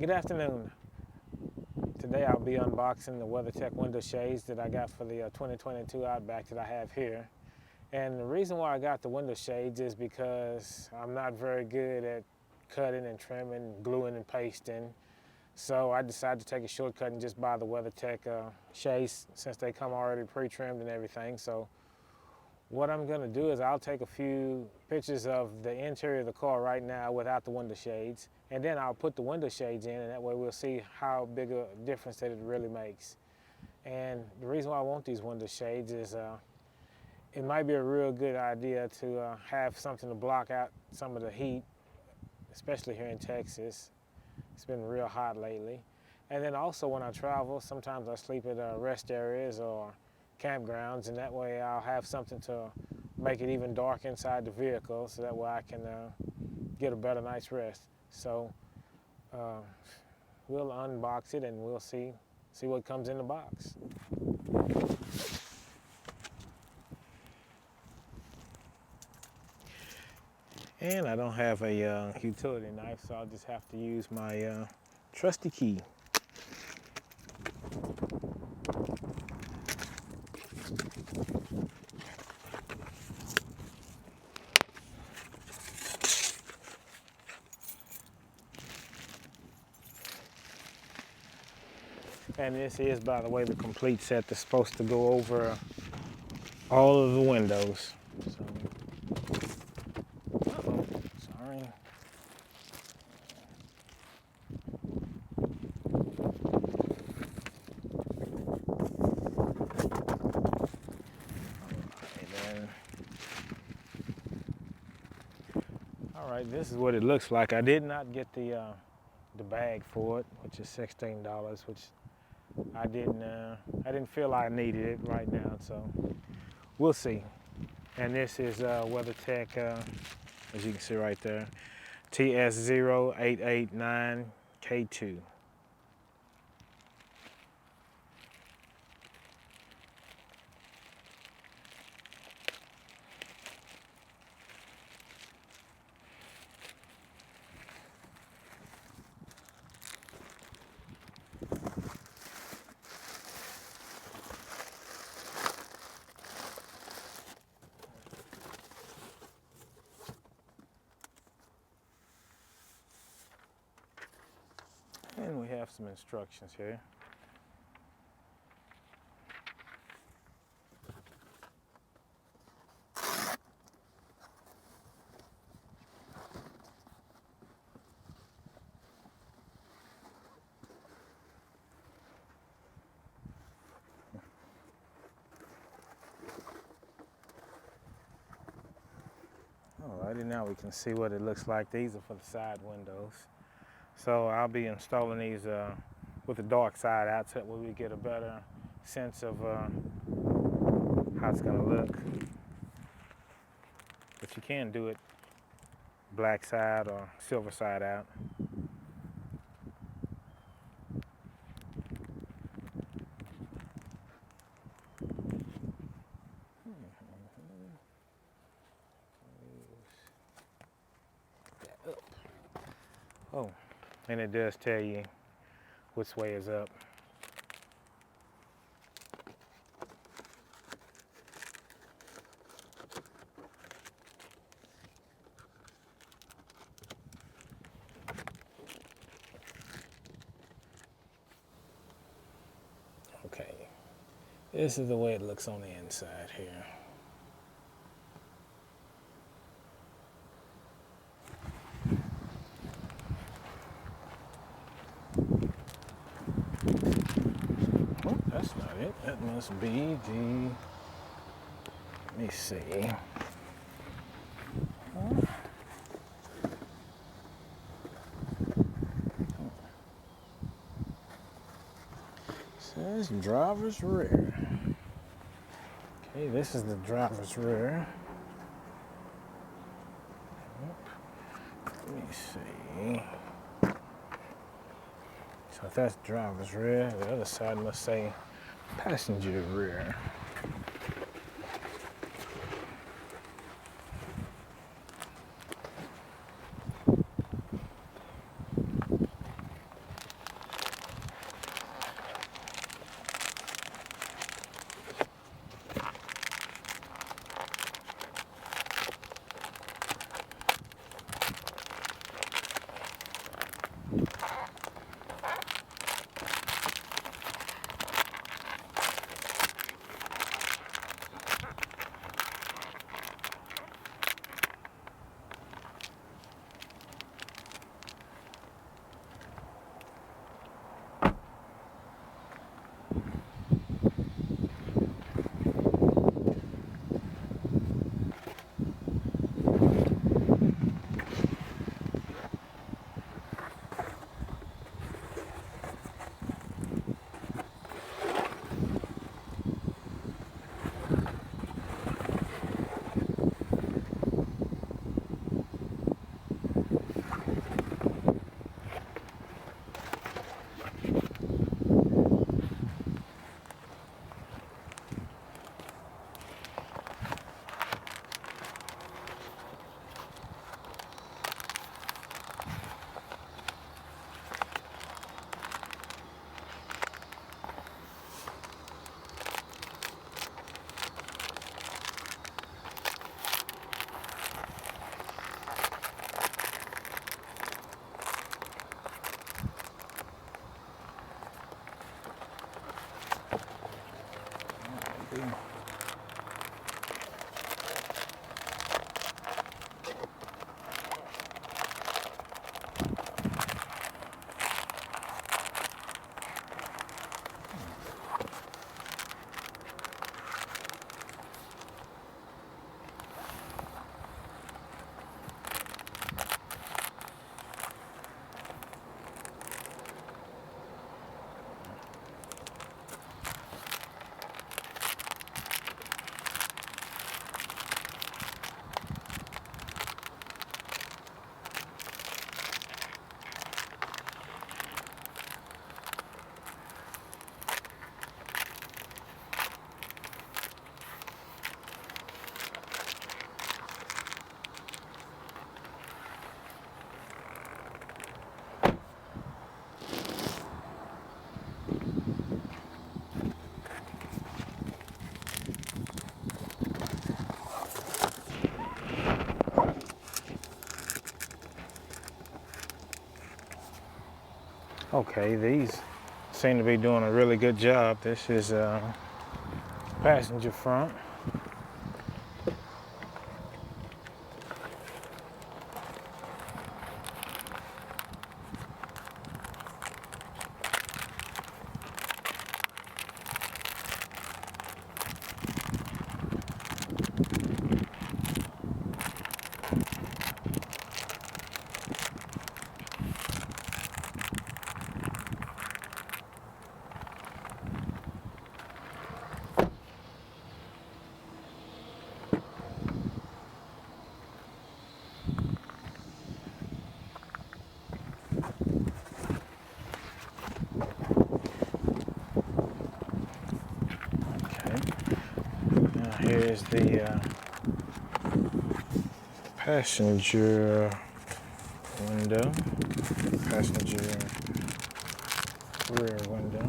Good afternoon. Today I'll be unboxing the Weathertech window shades that I got for the 2022 Outback that I have here. And the reason why I got the window shades is because I'm not very good at cutting and trimming, gluing and pasting. So I decided to take a shortcut and just buy the Weathertech shades since they come already pre-trimmed and everything. So what I'm going to do is I'll take a few pictures of the interior of the car right now without the window shades, and then I'll put the window shades in, and that way we'll see how big a difference that it really makes. And the reason why I want these window shades is it might be a real good idea to have something to block out some of the heat, especially here in Texas. It's been real hot lately. And then also when I travel, sometimes I sleep at rest areas or campgrounds, and that way I'll have something to make it even dark inside the vehicle, so that way I can get a better night's rest. So we'll unbox it and we'll see what comes in the box. And I don't have a utility knife, so I'll just have to use my trusty key. And this is, by the way, the complete set that's supposed to go over all of the windows. So, sorry. All right, this is what it looks like. I did not get the bag for it, which is $16, which I didn't feel I needed it right now, so we'll see. And this is WeatherTech, as you can see right there, TS0889K2. And we have some instructions here. Alrighty, now we can see what it looks like. These are for the side windows. So I'll be installing these with the dark side out, so that way we get a better sense of how it's going to look. But you can do it black side or silver side out. Oh, and it does tell you which way is up. Okay, this is the way it looks on the inside here. Oh, that's not it. That must be the, let me see. Says driver's rear. Okay, this is the driver's rear. Let me see. So if that's driver's rear, the other side must say passenger rear. Okay, these seem to be doing a really good job. This is passenger front. Here's the passenger window, passenger rear window.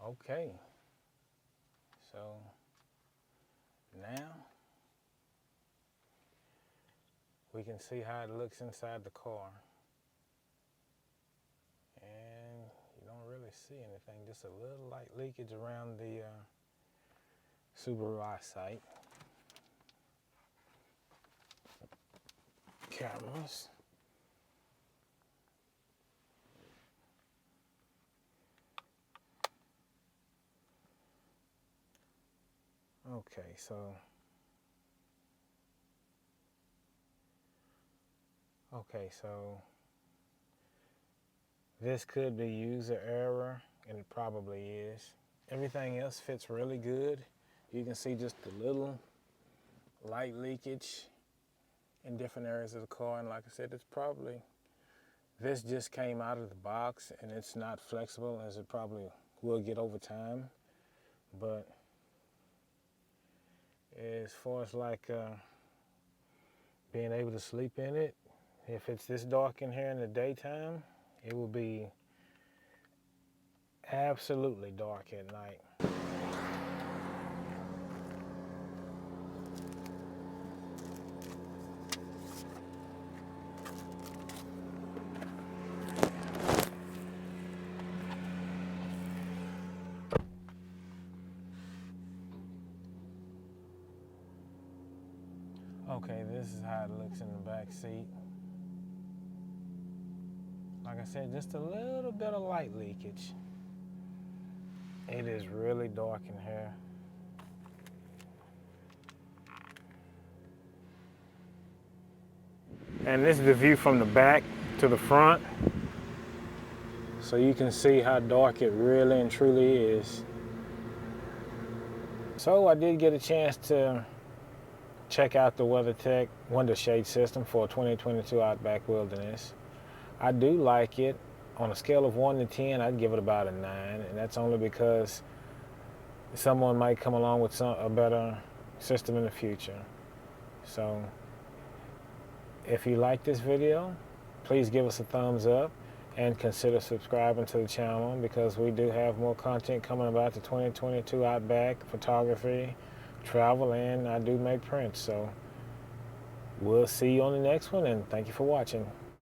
Okay, so now we can see how it looks inside the car. And you don't really see anything, just a little light leakage around the Subaru eyesight. Cameras. Okay, so this could be user error, and it probably is. Everything else fits really good. You can see just a little light leakage in different areas of the car, and like I said, it's probably, this just came out of the box and it's not flexible as it probably will get over time. But as far as like being able to sleep in it, if it's this dark in here in the daytime, it will be absolutely dark at night. Okay, this is how it looks in the back seat. Like I said, just a little bit of light leakage. It is really dark in here. And this is the view from the back to the front. So you can see how dark it really and truly is. So I did get a chance to check out the Weathertech window shade system for 2022 Outback Wilderness. I do like it. On a scale of 1 to 10, I'd give it about a 9, and that's only because someone might come along with a better system in the future. So if you like this video, please give us a thumbs up and consider subscribing to the channel, because we do have more content coming about the 2022 Outback, photography, travel, and I do make prints. So we'll see you on the next one, and thank you for watching.